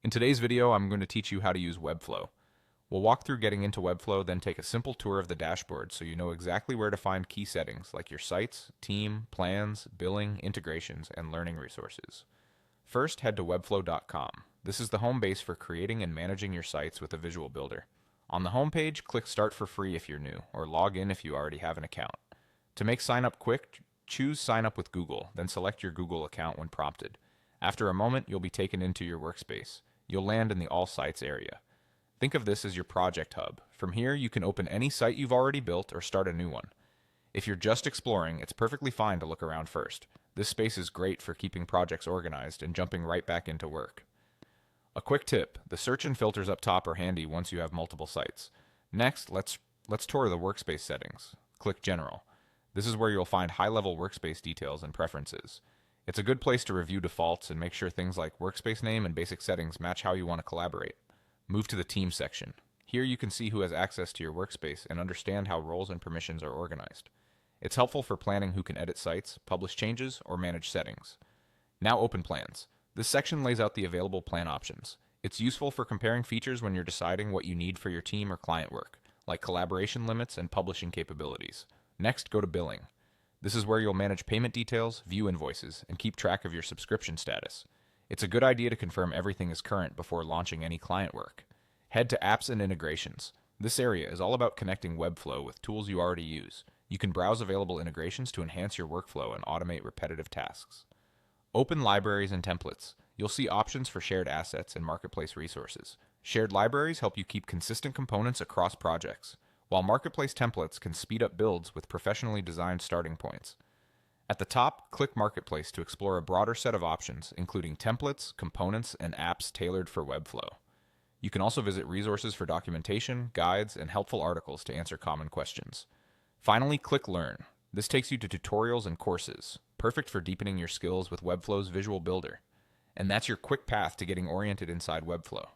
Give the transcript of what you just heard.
In today's video, I'm going to teach you how to use Webflow. We'll walk through getting into Webflow, then take a simple tour of the dashboard so you know exactly where to find key settings like your sites, team, plans, billing, integrations, and learning resources. First, head to webflow.com. This is the home base for creating and managing your sites with a visual builder. On the home page, click Start for free if you're new, or log in if you already have an account. To make sign up quick, choose Sign Up with Google, then select your Google account when prompted. After a moment, you'll be taken into your workspace. You'll land in the All Sites area. Think of this as your project hub. From here, you can open any site you've already built or start a new one. If you're just exploring, it's perfectly fine to look around first. This space is great for keeping projects organized and jumping right back into work. A quick tip, the search and filters up top are handy once you have multiple sites. Next, let's tour the workspace settings. Click General. This is where you'll find high-level workspace details and preferences. It's a good place to review defaults and make sure things like workspace name and basic settings match how you want to collaborate. Move to the Team section. Here you can see who has access to your workspace and understand how roles and permissions are organized. It's helpful for planning who can edit sites, publish changes, or manage settings. Now open plans. This section lays out the available plan options. It's useful for comparing features when you're deciding what you need for your team or client work, like collaboration limits and publishing capabilities. Next, go to Billing. This is where you'll manage payment details, view invoices, and keep track of your subscription status. It's a good idea to confirm everything is current before launching any client work. Head to Apps and Integrations. This area is all about connecting Webflow with tools you already use. You can browse available integrations to enhance your workflow and automate repetitive tasks. Open Libraries and Templates. You'll see options for shared assets and marketplace resources. Shared libraries help you keep consistent components across projects, while marketplace templates can speed up builds with professionally designed starting points. At the top, click Marketplace to explore a broader set of options, including templates, components, and apps tailored for Webflow. You can also visit resources for documentation, guides, and helpful articles to answer common questions. Finally, click Learn. This takes you to tutorials and courses, perfect for deepening your skills with Webflow's visual builder. And that's your quick path to getting oriented inside Webflow.